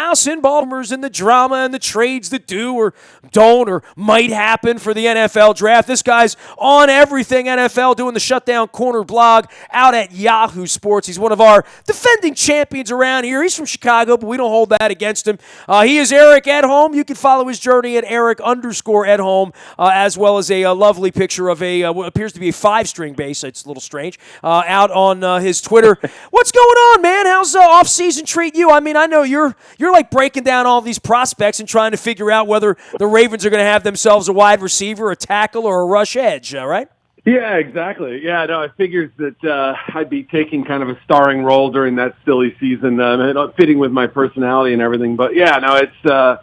house in Baltimore's in the drama and the trades that do or don't or might happen for the NFL draft. This guy's on everything NFL, doing the Shutdown Corner blog out at Yahoo Sports. He's one of our defending champions around here. He's from Chicago, but we don't hold that against him. He is Eric Edholm. You can follow his journey at Eric_Edholm, as well as a lovely picture of what appears to be a 5-string bass. It's a little strange. Out on his Twitter. What's going on, man? How's off-season treat you? I mean, I know you're like breaking down all these prospects and trying to figure out whether the Ravens are going to have themselves a wide receiver, a tackle, or a rush edge, right? Yeah, exactly. Yeah, no, I figured that I'd be taking kind of a starring role during that silly season, fitting with my personality and everything. But yeah, no, it's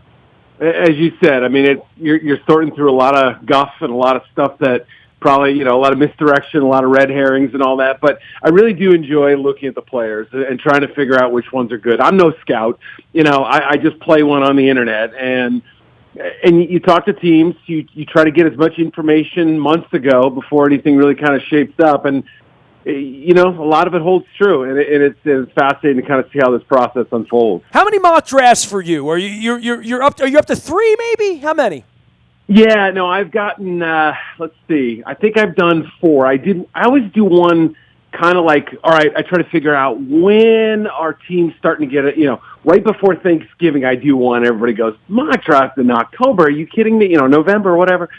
as you said. I mean, you're sorting through a lot of guff and a lot of stuff that probably, a lot of misdirection, a lot of red herrings and all that. But I really do enjoy looking at the players and trying to figure out which ones are good. I'm no scout. I just play one on the internet, and you talk to teams, you try to get as much information months ago before anything really kind of shapes up. And, a lot of it holds true. And it's fascinating to kind of see how this process unfolds. How many mock drafts for you? Are you're up to 3 maybe? How many? Yeah, no, I've gotten, let's see, I think I've done 4. I always do one kind of like, all right, I try to figure out when our team's starting to get it, right before Thanksgiving I do one. Everybody goes, mock draft in October. Are you kidding me? November or whatever.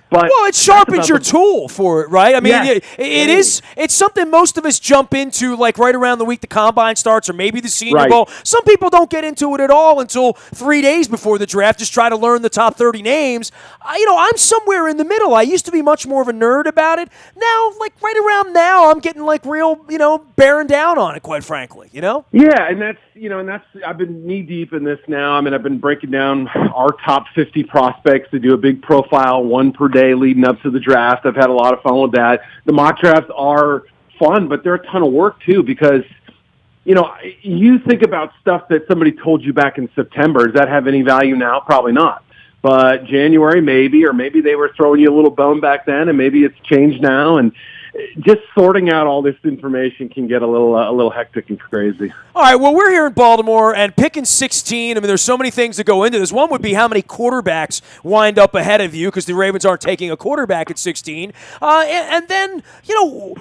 But it sharpens your tool for it, right? I mean, yeah, it's something most of us jump into like right around the week the Combine starts or maybe the Senior Bowl. Some people don't get into it at all until 3 days before the draft, just try to learn the top 30 names. I'm somewhere in the middle. I used to be much more of a nerd about it. Now, like right around now, I'm getting like real, bearing down on it, quite frankly, Yeah, and that's I've been knee-deep in this now. I mean, I've been breaking down our top 50 prospects to do a big profile, one per day leading up to the draft. I've had a lot of fun with that. The mock drafts are fun, but they're a ton of work too because, you think about stuff that somebody told you back in September. Does that have any value now? Probably not. But January maybe, or maybe they were throwing you a little bone back then and maybe it's changed now. And just sorting out all this information can get a little hectic and crazy. All right, well, we're here in Baltimore, and picking 16, I mean, there's so many things that go into this. One would be how many quarterbacks wind up ahead of you because the Ravens aren't taking a quarterback at 16. And then,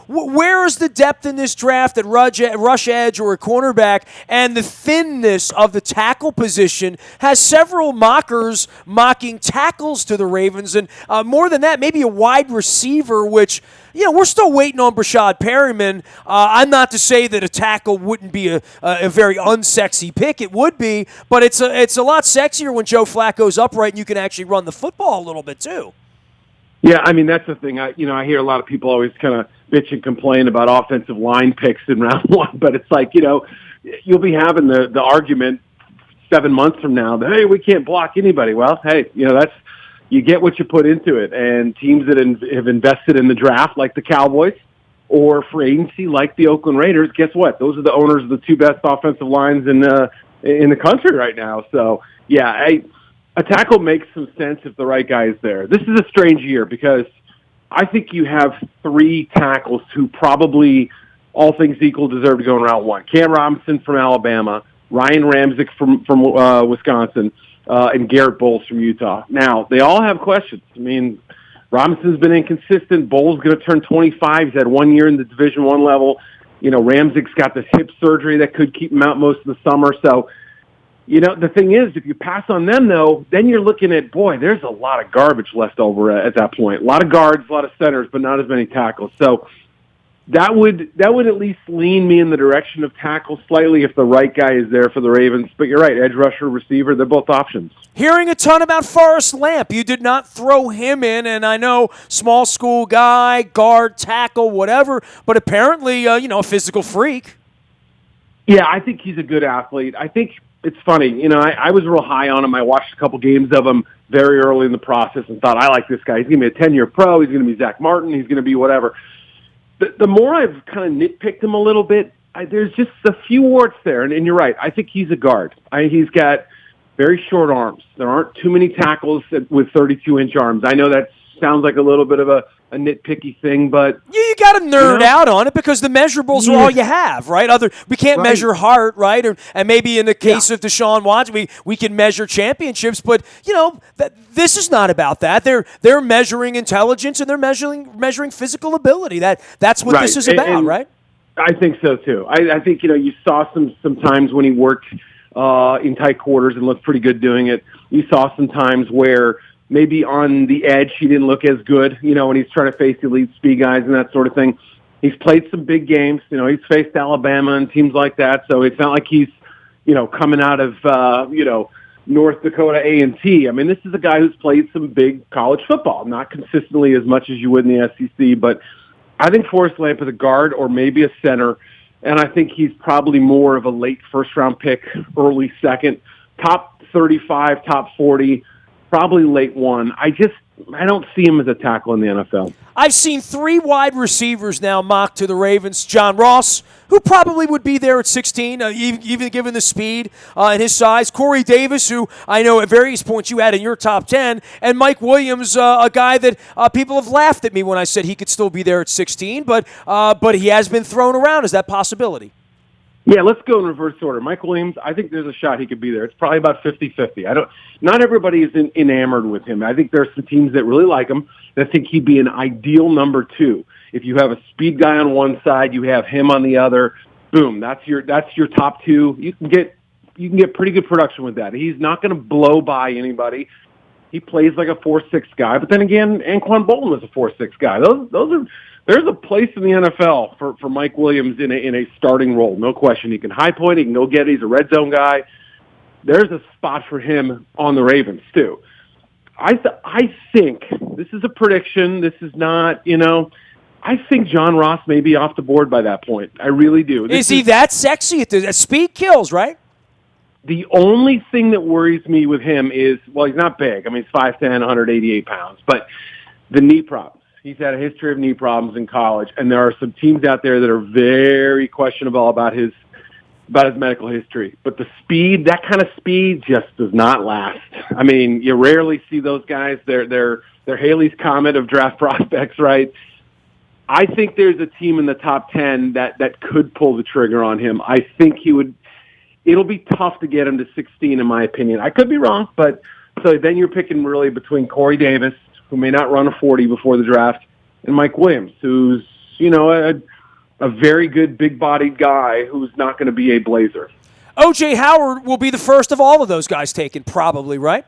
where is the depth in this draft at rush edge or a cornerback? And the thinness of the tackle position has several mockers mocking tackles to the Ravens. And more than that, maybe a wide receiver, which – we're still waiting on Brashad Perryman. I'm not to say that a tackle wouldn't be a very unsexy pick. It would be, but it's a lot sexier when Joe Flacco's upright and you can actually run the football a little bit too. Yeah, I mean, that's the thing. I hear a lot of people always kind of bitch and complain about offensive line picks in round 1, but it's like, you'll be having the argument 7 months from now that, hey, we can't block anybody. Well, hey, that's, you get what you put into it, and teams that have invested in the draft, like the Cowboys, or free agency, like the Oakland Raiders, guess what? Those are the owners of the 2 best offensive lines in the country right now. So, yeah, a tackle makes some sense if the right guy is there. This is a strange year because I think you have 3 tackles who probably, all things equal, deserve to go in round 1. Cam Robinson from Alabama, Ryan Ramczyk from Wisconsin, and Garrett Bowles from Utah. Now, they all have questions. I mean, Robinson's been inconsistent. Bowles going to turn 25. He's had 1 year in the Division I level. Ramczyk's got this hip surgery that could keep him out most of the summer. So, the thing is, if you pass on them, though, then you're looking at, boy, there's a lot of garbage left over at that point. A lot of guards, a lot of centers, but not as many tackles. So that would at least lean me in the direction of tackle slightly if the right guy is there for the Ravens. But you're right, edge rusher, receiver, they're both options. Hearing a ton about Forrest Lamp. You did not throw him in, and I know small school guy, guard, tackle, whatever, but apparently, a physical freak. Yeah, I think he's a good athlete. I think it's funny. I was real high on him. I watched a couple games of him very early in the process and thought, I like this guy. He's going to be a 10-year pro. He's going to be Zach Martin. He's going to be whatever. The more I've kind of nitpicked him a little bit, there's just a few warts there. And you're right. I think he's a guard. He's got very short arms. There aren't too many tackles with 32-inch arms. I know that sounds like a little bit of a a nitpicky thing, but you got to nerd out on it because the measurables are all you have, right? We can't measure heart, right? And maybe in the case of Deshaun Watson, we can measure championships, but this is not about that. They're measuring intelligence and they're measuring physical ability. That's what this is about, right? I think so too. I think you saw some times when he worked in tight quarters and looked pretty good doing it. You saw some times where maybe on the edge he didn't look as good, when he's trying to face elite speed guys and that sort of thing. He's played some big games. He's faced Alabama and teams like that, so it's not like he's, coming out of, North Dakota A&T. I mean, this is a guy who's played some big college football, not consistently as much as you would in the SEC, but I think Forrest Lamp is a guard or maybe a center, and I think he's probably more of a late first-round pick, early second, top 35, top 40, probably late one. I don't see him as a tackle in the NFL. I've seen 3 wide receivers now mocked to the Ravens. John Ross, who probably would be there at 16, even given the speed and his size. Corey Davis, who I know at various points you had in your top 10. And Mike Williams, a guy that people have laughed at me when I said he could still be there at 16, but he has been thrown around. Is that possibility? Yeah, let's go in reverse order. Mike Williams, I think there's a shot he could be there. It's probably about 50-50. Not everybody is enamored with him. I think there are some teams that really like him that think he'd be an ideal number 2. If you have a speed guy on one side, you have him on the other. Boom, that's your top 2. You can get pretty good production with that. He's not going to blow by anybody. He plays like a 4-6 guy, but then again, Anquan Bolton is a 4-6 guy. There's a place in the NFL for Mike Williams in a starting role, no question. He can high point, he can go get it. He's a red zone guy. There's a spot for him on the Ravens too. I think this is a prediction. This is not, I think John Ross may be off the board by that point. I really do. Is he that sexy? Speed kills, right? The only thing that worries me with him is, well, he's not big. I mean, he's 5'10", 188 pounds, but the knee problems. He's had a history of knee problems in college, and there are some teams out there that are very questionable about his medical history. But the speed, that kind of speed, just does not last. I mean, you rarely see those guys. They're Haley's Comet of draft prospects, right? I think there's a team in the top 10 that could pull the trigger on him. I think he would. It'll be tough to get him to 16, in my opinion. I could be wrong, but so then you're picking really between Corey Davis, who may not run a 40 before the draft, and Mike Williams, who's, a very good big-bodied guy who's not going to be a Blazer. O.J. Howard will be the first of all of those guys taken, probably, right?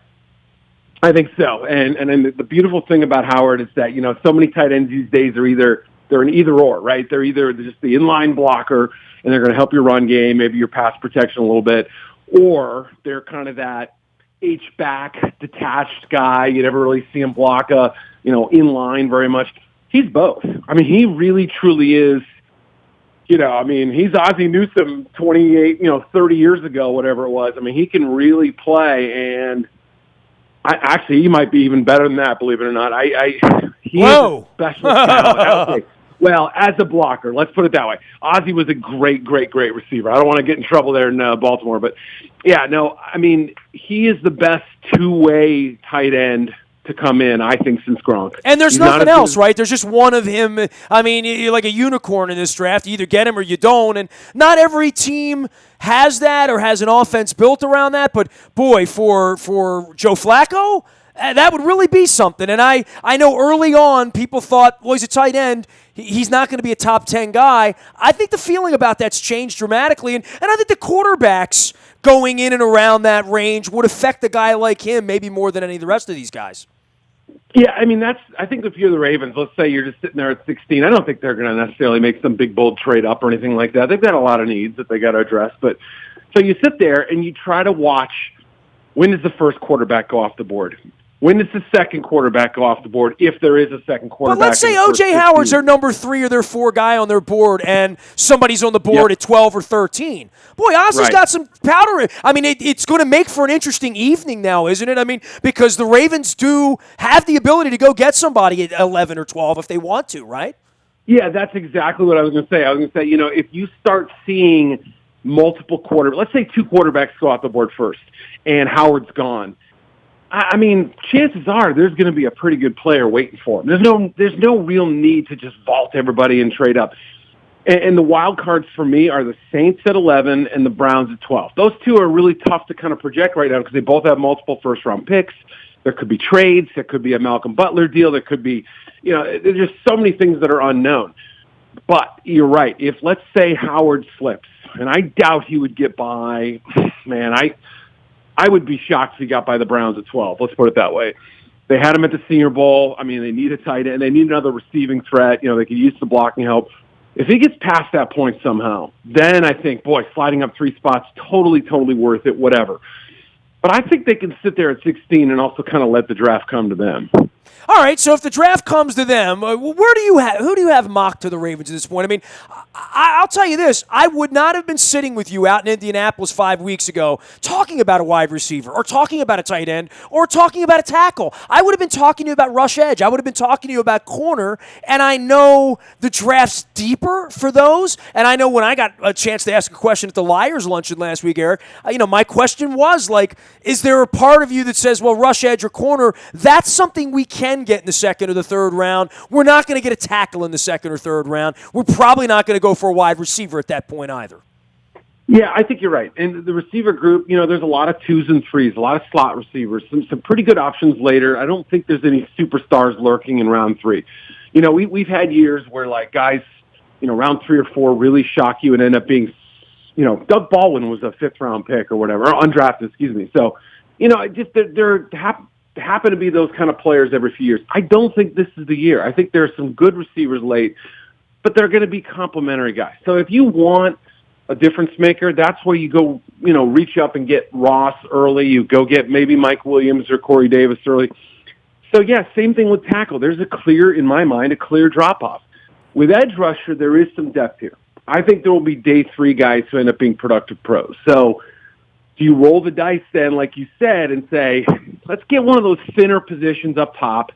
I think so. And the beautiful thing about Howard is that, so many tight ends these days they're an either-or, right? They're either just the inline blocker, and they're going to help your run game, maybe your pass protection a little bit, or they're kind of that H-back, detached guy. You never really see him block inline very much. He's both. I mean, he really, truly is, he's Ozzie Newsome 28, 30 years ago, whatever it was. I mean, he can really play, and actually, he might be even better than that, believe it or not. He is a special talent. Okay. Well, as a blocker, let's put it that way. Ozzie was a great, great, great receiver. I don't want to get in trouble there in Baltimore, but yeah, no, I mean, he is the best two-way tight end to come in, I think, since Gronk. And there's nothing else, right? There's just one of him. I mean, you're like a unicorn in this draft. You either get him or you don't, and not every team has that or has an offense built around that, but boy, for Joe Flacco, that would really be something. And I know early on people thought, well, he's a tight end. He's not going to be a top 10 guy. I think the feeling about that's changed dramatically. And I think the quarterbacks going in and around that range would affect a guy like him maybe more than any of the rest of these guys. Yeah, I mean, I think if you're the Ravens, let's say you're just sitting there at 16, I don't think they're going to necessarily make some big, bold trade up or anything like that. They've got a lot of needs that they got to address. But so you sit there and you try to watch, when does the first quarterback go off the board? When does the second quarterback go off the board, if there is a second quarterback? But let's say O.J. Howard's their number 3 or their 4 guy on their board, and somebody's on the board at 12 or 13. Boy, Ozzie's got some powder. I mean, it's going to make for an interesting evening now, isn't it? I mean, because the Ravens do have the ability to go get somebody at 11 or 12 if they want to, right? Yeah, that's exactly what I was going to say. I was going to say, if you start seeing multiple let's say 2 quarterbacks go off the board first, and Howard's gone, I mean, chances are there's going to be a pretty good player waiting for him. There's no real need to just vault everybody and trade up. And the wild cards for me are the Saints at 11 and the Browns at 12. Those two are really tough to kind of project right now because they both have multiple first-round picks. There could be trades. There could be a Malcolm Butler deal. There could be, there's just so many things that are unknown. But you're right. If, let's say, Howard slips, and I doubt he would get by, man, I would be shocked if he got by the Browns at 12. Let's put it that way. They had him at the Senior Bowl. I mean, they need a tight end. They need another receiving threat. They could use the blocking help. If he gets past that point somehow, then I think, boy, sliding up 3 spots, totally worth it, whatever. But I think they can sit there at 16 and also kind of let the draft come to them. All right, so if the draft comes to them, who do you have mocked to the Ravens at this point? I mean, I'll tell you this. I would not have been sitting with you out in Indianapolis 5 weeks ago talking about a wide receiver or talking about a tight end or talking about a tackle. I would have been talking to you about rush edge. I would have been talking to you about corner, and I know the draft's deeper for those, and I know when I got a chance to ask a question at the Liars Luncheon last week, Eric, my question was, is there a part of you that says, well, rush edge or corner, that's something we can get in the second or the third round. We're not going to get a tackle in the second or third round. We're probably not going to go for a wide receiver at that point either. Yeah, I think you're right. And the receiver group, there's a lot of 2s and 3s, a lot of slot receivers, some pretty good options later. I don't think there's any superstars lurking in round 3. We've had years where guys, round 3 or 4 really shock you and end up being, Doug Baldwin was a 5th round pick or whatever, or undrafted, excuse me. So, they're happen to be those kind of players every few years. I don't think this is the year. I think there are some good receivers late, but they're going to be complementary guys. So if you want a difference maker, that's where you go, reach up and get Ross early. You go get maybe Mike Williams or Corey Davis early. So yeah, same thing with tackle. There's in my mind, a clear drop-off. With edge rusher, there is some depth here. I think there will be day 3 guys who end up being productive pros. So do you roll the dice then, like you said, and say, let's get one of those thinner positions up top,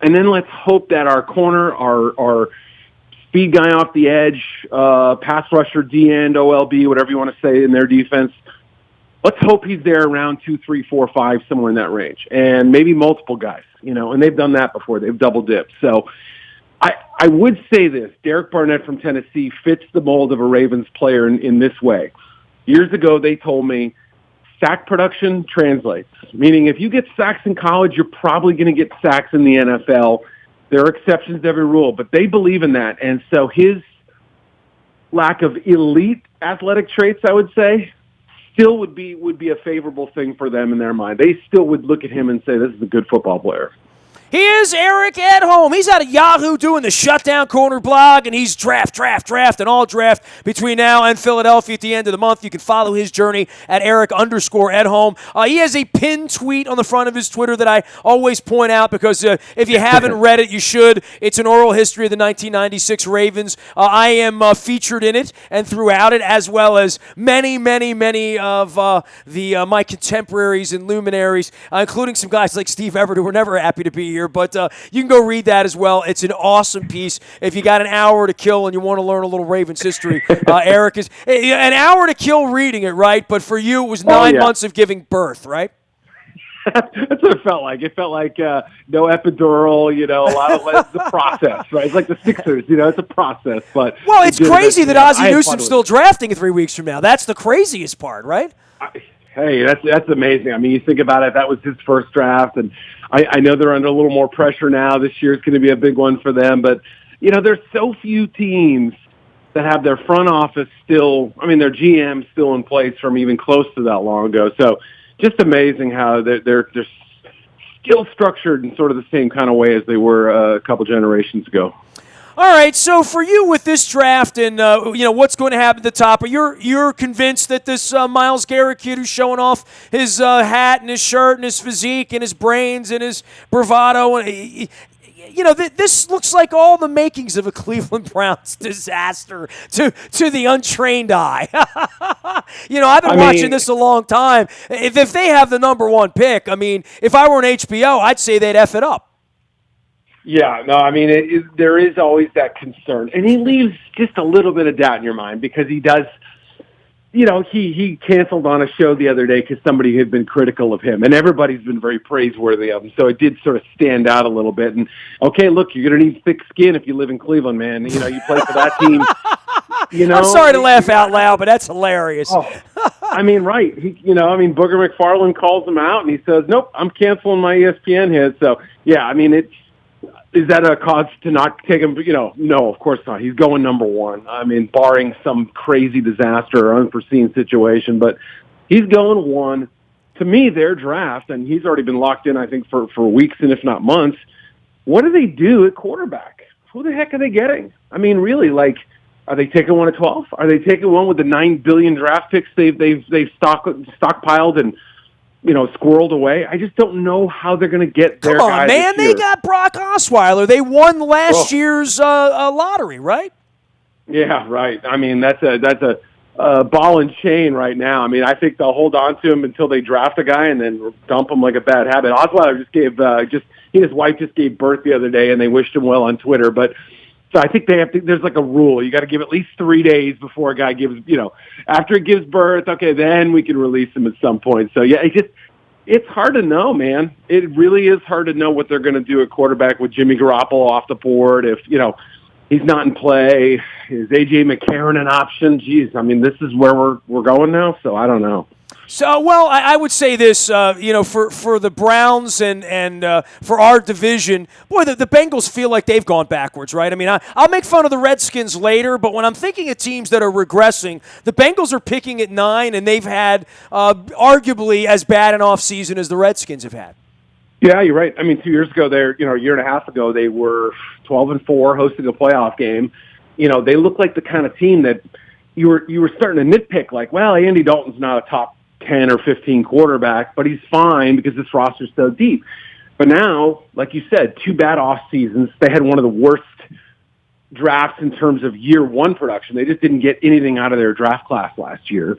and then let's hope that our corner, our speed guy off the edge, pass rusher, D-end, OLB, whatever you want to say in their defense, let's hope he's there around 2, 3, 4, 5, somewhere in that range, and maybe multiple guys, and they've done that before. They've double-dipped. So I would say this. Derek Barnett from Tennessee fits the mold of a Ravens player in this way. Years ago, they told me, sack production translates, meaning if you get sacks in college, you're probably going to get sacks in the NFL. There are exceptions to every rule, but they believe in that. And so his lack of elite athletic traits, I would say, still would be a favorable thing for them in their mind. They still would look at him and say, this is a good football player. He is Eric Edholm. He's out of Yahoo doing the Shutdown Corner blog, and he's draft, and all draft between now and Philadelphia at the end of the month. You can follow his journey at Eric_Edholm. He has a pinned tweet on the front of his Twitter that I always point out because if you haven't read it, you should. It's an oral history of the 1996 Ravens. I am featured in it and throughout it, as well as many of my contemporaries and luminaries, including some guys like Steve Everett, who were never happy to be here. But you can go read that as well. It's an awesome piece. If you got an hour to kill and you want to learn a little Ravens history, Eric is an hour to kill reading it, right? But for you, it was 9 months of giving birth, right? That's what it felt like. It felt like no epidural, a lot of the process, right? It's like the Sixers, it's a process. But well, it's crazy that Ozzie Newsome's still drafting 3 weeks from now. That's the craziest part, right? Hey, that's amazing. I mean, you think about it, that was his first draft, and I know they're under a little more pressure now. This year is going to be a big one for them, but, there's so few teams that have their front office still, their GM still in place from even close to that long ago. So just amazing how they're still structured in sort of the same kind of way as they were a couple generations ago. All right, so for you with this draft and what's going to happen at the top, you're convinced that this Myles Garrett kid who's showing off his hat and his shirt and his physique and his brains and his bravado, and this looks like all the makings of a Cleveland Browns disaster to the untrained eye. I've been watching this a long time. If they have the number 1 pick, if I were an HBO, I'd say they'd F it up. Yeah, no, there is always that concern. And he leaves just a little bit of doubt in your mind because he does he canceled on a show the other day because somebody had been critical of him, and everybody's been very praiseworthy of him. So it did sort of stand out a little bit. And okay, look, you're going to need thick skin if you live in Cleveland, man. You play for that team. I'm sorry to laugh out loud, but that's hilarious. Oh, right. Booger McFarland calls him out, and he says, "Nope, I'm canceling my ESPN hit." So yeah, is that a cause to not take him? No, of course not. He's going number one. Barring some crazy disaster or unforeseen situation, but he's going one. To me, their draft, and he's already been locked in, I think, for weeks and if not months. What do they do at quarterback? Who the heck are they getting? Really, are they taking one at 12? Are they taking one with the $9 billion draft picks they've stockpiled and squirreled away? I just don't know how they're going to get their Come on, guys man. this year. They got Brock Osweiler. They won last year's lottery, right? Yeah, right. That's a ball and chain right now. I think they'll hold on to him until they draft a guy and then dump him like a bad habit. Osweiler he and his wife just gave birth the other day, and they wished him well on Twitter. But so I think there's like a rule. You got to give at least 3 days before a guy gives, after he gives birth, okay, then we can release him at some point. So yeah, it's hard to know, man. It really is hard to know what they're going to do at quarterback with Jimmy Garoppolo off the board. If, he's not in play, is A.J. McCarron an option? Geez, this is where we're going now, so I don't know. So, well, I would say this, for the Browns and for our division, boy, the Bengals feel like they've gone backwards, right? I'll make fun of the Redskins later, but when I'm thinking of teams that are regressing, the Bengals are picking at 9, and they've had arguably as bad an offseason as the Redskins have had. Yeah, you're right. 2 years ago, a year and a half ago, they were 12-4, hosting a playoff game. They look like the kind of team that you were starting to nitpick, like, well, Andy Dalton's not a top 10 or 15 quarterback, but he's fine because this roster's so deep. But now, like you said, 2 bad off seasons. They had one of the worst drafts in terms of year one production. They just didn't get anything out of their draft class last year.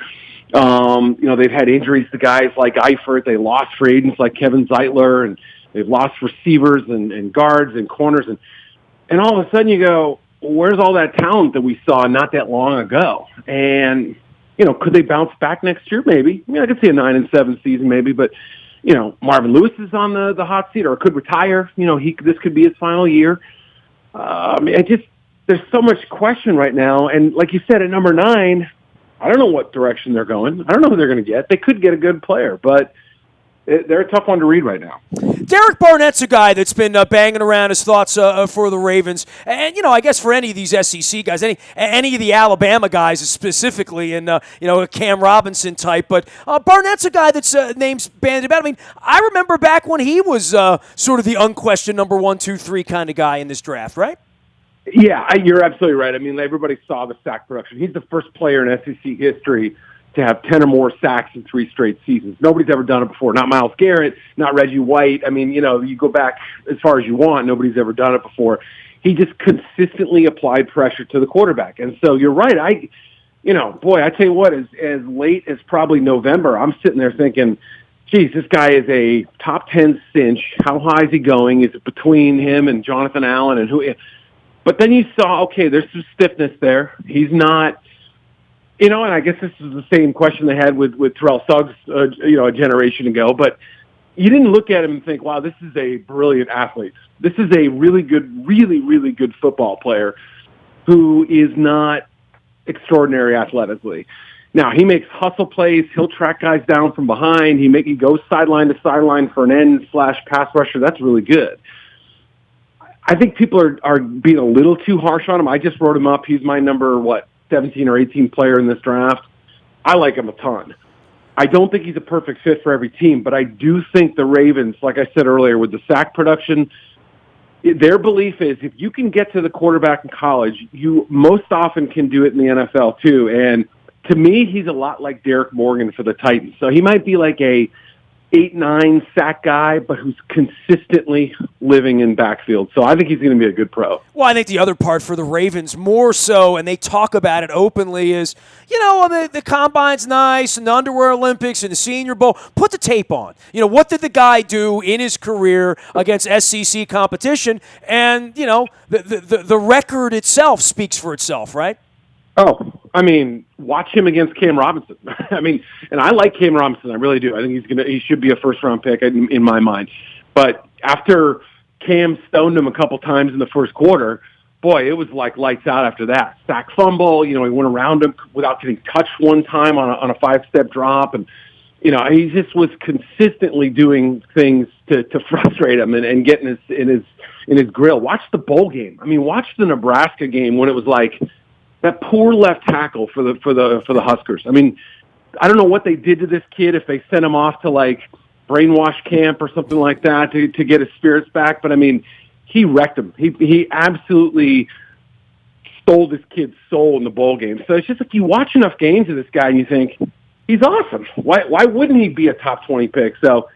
They've had injuries to guys like Eifert. They lost free agents like Kevin Zeitler, and they've lost receivers and guards and corners. And all of a sudden you go, where's all that talent that we saw not that long ago? And could they bounce back next year? Maybe. I could see a 9-7 season, maybe. But Marvin Lewis is on the hot seat, or could retire. This could be his final year. There's so much question right now. And like you said, at number 9, I don't know what direction they're going. I don't know who they're going to get. They could get a good player, but they're a tough one to read right now. Derek Barnett's a guy that's been banging around his thoughts for the Ravens. And, I guess for any of these SEC guys, any of the Alabama guys specifically, and, a Cam Robinson type. But Barnett's a guy that's name's bandied about. I remember back when he was sort of the unquestioned number 1, 2, 3 kind of guy in this draft, right? Yeah, you're absolutely right. Everybody saw the sack production. He's the first player in SEC history to have 10 or more sacks in 3 straight seasons. Nobody's ever done it before. Not Myles Garrett, not Reggie White. You go back as far as you want. Nobody's ever done it before. He just consistently applied pressure to the quarterback. And so you're right. I tell you what, as late as probably November, I'm sitting there thinking, geez, this guy is a top 10 cinch. How high is he going? Is it between him and Jonathan Allen and who? But then you saw, okay, there's some stiffness there. He's not, and I guess this is the same question they had with Terrell Suggs, a generation ago. But you didn't look at him and think, wow, this is a brilliant athlete. This is a really good, really, really good football player who is not extraordinary athletically. Now, he makes hustle plays. He'll track guys down from behind. He goes sideline to sideline for an end/pass rusher. That's really good. I think people are being a little too harsh on him. I just wrote him up. He's my number, 17 or 18 player in this draft. I like him a ton. I don't think he's a perfect fit for every team, but I do think the Ravens, like I said earlier, with the sack production, their belief is if you can get to the quarterback in college, you most often can do it in the NFL too. And to me, he's a lot like Derek Morgan for the Titans. So he might be like a 8-9 sack guy, but who's consistently living in backfield. So I think he's going to be a good pro. Well, I think the other part for the Ravens more so, and they talk about it openly, is, the Combine's nice and the Underwear Olympics and the Senior Bowl. Put the tape on. What did the guy do in his career against SEC competition? And, the record itself speaks for itself, right? Oh, I mean, watch him against Cam Robinson. I mean, and I like Cam Robinson. I really do. I think he should be a first-round pick in my mind. But after Cam stoned him a couple times in the first quarter, boy, it was like lights out after that. Sack fumble, he went around him without getting touched one time on a 5-step drop. And, he just was consistently doing things to frustrate him and get in his grill. Watch the bowl game. I mean, watch the Nebraska game when it was like that poor left tackle for the Huskers. I mean, I don't know what they did to this kid, if they sent him off to like brainwash camp or something like that to get his spirits back. But I mean, he wrecked him. He absolutely stole this kid's soul in the bowl game. So it's just like you watch enough games of this guy and you think, he's awesome. Why wouldn't he be a top 20 pick? So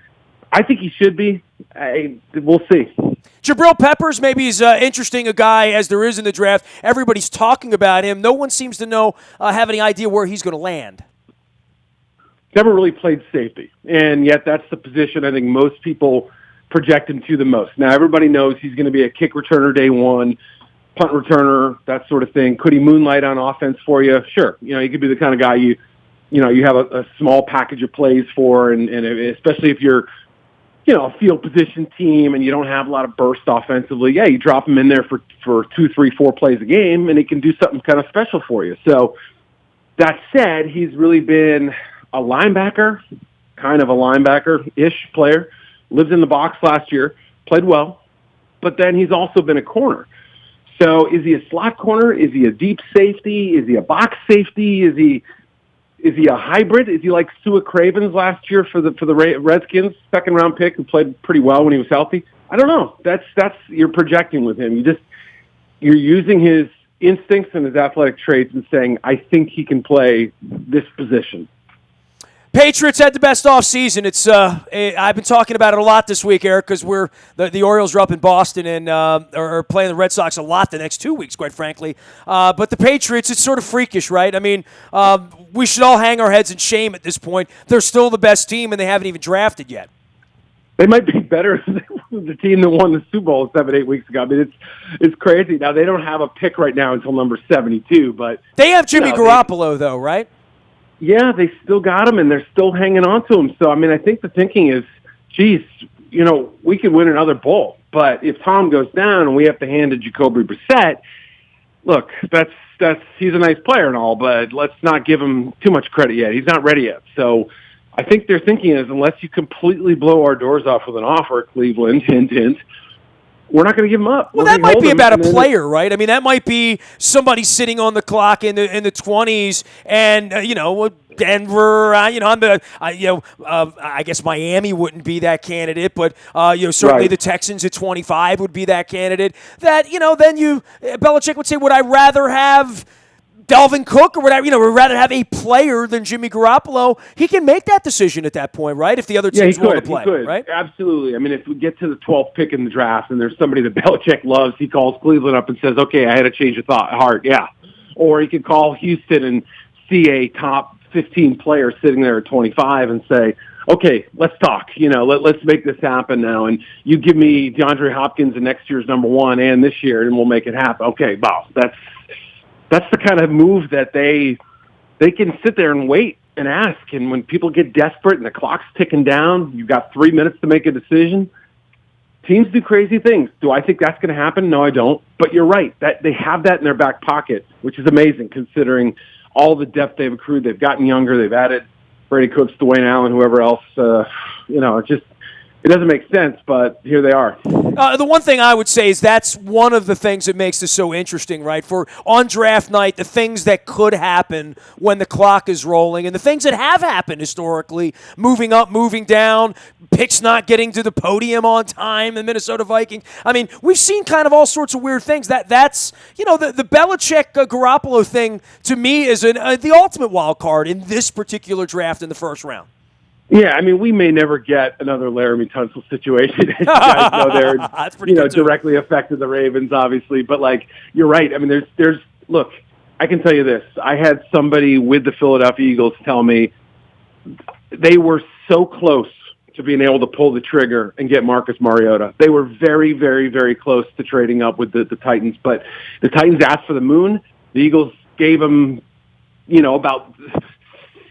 I think he should be. We'll see. Jabril Peppers, maybe he's interesting a guy as there is in the draft. Everybody's talking about him. No one seems to have any idea where he's going to land. Never really played safety, and yet that's the position I think most people project him to the most. Now, everybody knows he's going to be a kick returner day one, punt returner, that sort of thing. Could he moonlight on offense for you? Sure. He could be the kind of guy you have a small package of plays for, and especially if you're a field position team and you don't have a lot of burst offensively, yeah, you drop him in there for 2, 3, 4 plays a game, and he can do something kind of special for you. So that said, he's really been a linebacker, kind of a linebacker-ish player, lived in the box last year, played well, but then he's also been a corner. So is he a slot corner? Is he a deep safety? Is he a box safety? Is he a hybrid? Is he like Sua Cravens last year for the Redskins, second-round pick who played pretty well when he was healthy? I don't know. That's you're projecting with him. You're using his instincts and his athletic traits and saying, I think he can play this position. Patriots had the best offseason. It's I've been talking about it a lot this week, Eric, because the Orioles are up in Boston and are playing the Red Sox a lot the next 2 weeks, quite frankly. But the Patriots, it's sort of freakish, right? I mean, we should all hang our heads in shame at this point. They're still the best team, and they haven't even drafted yet. They might be better than the team that won the Super Bowl 7-8 weeks ago. I mean, it's crazy. Now, they don't have a pick right now until number 72, but they have Jimmy Garoppolo, though, right? Yeah, they still got him, and they're still hanging on to him. So, I mean, I think the thinking is, geez, we could win another bowl. But if Tom goes down and we have to hand to Jacoby Brissett, look, he's a nice player and all, but let's not give him too much credit yet. He's not ready yet. So I think their thinking is, unless you completely blow our doors off with an offer, Cleveland, hint, we're not going to give him up. Well, that might be about a player, right? I mean, that might be somebody sitting on the clock in the 20s, and Denver. I guess Miami wouldn't be that candidate, but certainly right. The Texans at 25 would be that candidate. That then Belichick would say, would I rather have Dalvin Cook, or would rather have a player than Jimmy Garoppolo? He can make that decision at that point, right? If the other teams want to play, right? Absolutely. I mean, if we get to the 12th pick in the draft and there's somebody that Belichick loves, he calls Cleveland up and says, okay, I had a change of heart, yeah. Or he could call Houston and see a top 15 player sitting there at 25 and say, okay, let's talk. Let's make this happen now. And you give me DeAndre Hopkins in next year's number 1 and this year, and we'll make it happen. Okay, wow, that's the kind of move that they can sit there and wait and ask. And when people get desperate and the clock's ticking down, you've got 3 minutes to make a decision. Teams do crazy things. Do I think that's going to happen? No, I don't. But you're right. That they have that in their back pocket, which is amazing considering all the depth they've accrued. They've gotten younger. They've added Brady Cooks, Dwayne Allen, whoever else. It doesn't make sense, but here they are. The one thing I would say is that's one of the things that makes this so interesting, right? For on draft night, the things that could happen when the clock is rolling and the things that have happened historically, moving up, moving down, picks not getting to the podium on time, the Minnesota Vikings. I mean, we've seen kind of all sorts of weird things. That's the Belichick Garoppolo thing to me is the ultimate wild card in this particular draft in the first round. Yeah, I mean, we may never get another Laramie Tunsil situation. As you guys know, they're directly affected the Ravens, obviously. But you're right. I mean, there's look. I can tell you this. I had somebody with the Philadelphia Eagles tell me they were so close to being able to pull the trigger and get Marcus Mariota. They were very, very, very close to trading up with the Titans. But the Titans asked for the moon. The Eagles gave them, about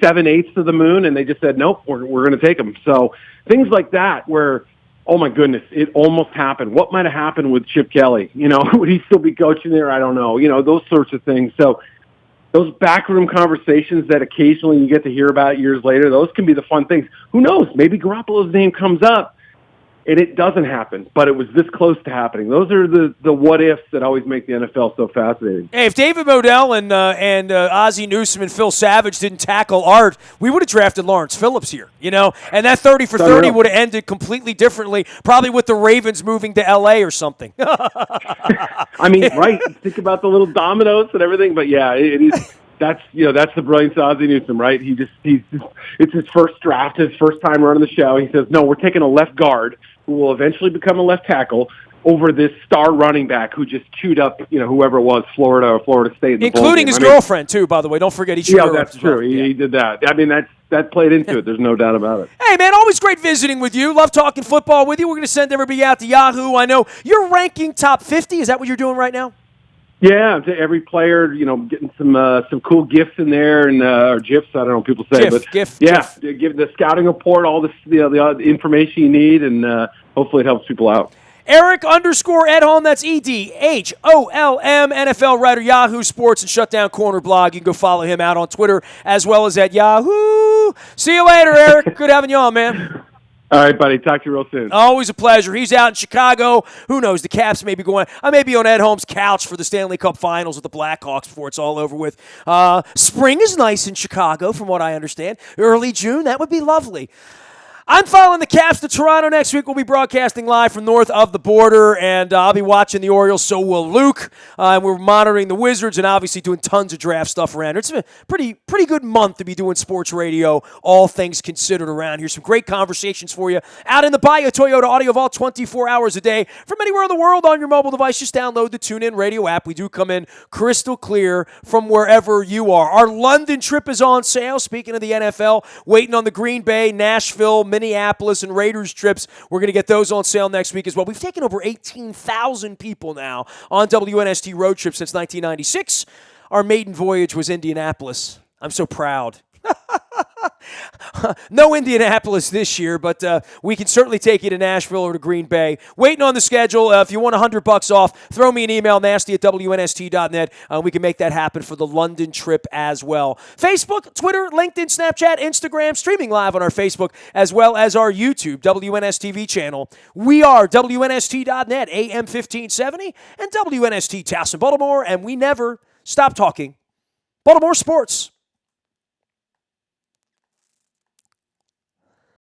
7/8 of the moon, and they just said, nope, we're going to take them. So things like that where, oh my goodness, it almost happened. What might have happened with Chip Kelly? Would he still be coaching there? I don't know. Those sorts of things. So those backroom conversations that occasionally you get to hear about years later, those can be the fun things. Who knows? Maybe Garoppolo's name comes up and it doesn't happen, but it was this close to happening. Those are the what-ifs that always make the NFL so fascinating. Hey, if David Modell and Ozzie Newsome and Phil Savage didn't tackle Art, we would have drafted Lawrence Phillips here, And that 30 for 30 would have ended completely differently, probably with the Ravens moving to L.A. or something. I mean, right. Think about the little dominoes and everything, but yeah, it is. That's the brilliance of Ozzie Newsome, right? It's his first draft, his first time running the show. He says, no, we're taking a left guard who will eventually become a left tackle over this star running back who just chewed up, whoever it was, Florida or Florida State. Including his girlfriend, too, by the way. Don't forget he chewed her up. Yeah, that's true. He did that. I mean, that played into it. There's no doubt about it. Hey, man, always great visiting with you. Love talking football with you. We're going to send everybody out to Yahoo. I know you're ranking top 50. Is that what you're doing right now? Yeah, to every player, getting some cool gifts in there and or gifs. I don't know what people say, GIF. Give the scouting report all the information you need, and hopefully it helps people out. Eric_Edholm, that's EDHOLM, NFL writer, Yahoo Sports and Shutdown Corner blog. You can go follow him out on Twitter as well as at Yahoo. See you later, Eric. Good having you on, man. All right, buddy. Talk to you real soon. Always a pleasure. He's out in Chicago. Who knows? The Caps may be going. I may be on Ed Holmes' couch for the Stanley Cup Finals with the Blackhawks before it's all over with. Spring is nice in Chicago, from what I understand. Early June, that would be lovely. I'm following the Caps to Toronto next week. We'll be broadcasting live from north of the border, and I'll be watching the Orioles, so will Luke. And we're monitoring the Wizards and obviously doing tons of draft stuff around here. It's a pretty good month to be doing sports radio, all things considered around here. Some great conversations for you out in the Bayou Toyota Audio Vault 24 hours a day from anywhere in the world on your mobile device. Just download the TuneIn Radio app. We do come in crystal clear from wherever you are. Our London trip is on sale. Speaking of the NFL, waiting on the Green Bay, Nashville, Minneapolis, and Raiders trips. We're going to get those on sale next week as well. We've taken over 18,000 people now on WNST road trips since 1996. Our maiden voyage was Indianapolis. I'm so proud. No Indianapolis this year, but we can certainly take you to Nashville or to Green Bay. Waiting on the schedule. If you want $100 off, throw me an email, nasty@WNST.net. We can make that happen for the London trip as well. Facebook, Twitter, LinkedIn, Snapchat, Instagram, streaming live on our Facebook as well as our YouTube, WNSTV channel. We are WNST.net, AM 1570, and WNST Towson, Baltimore, and we never stop talking Baltimore sports.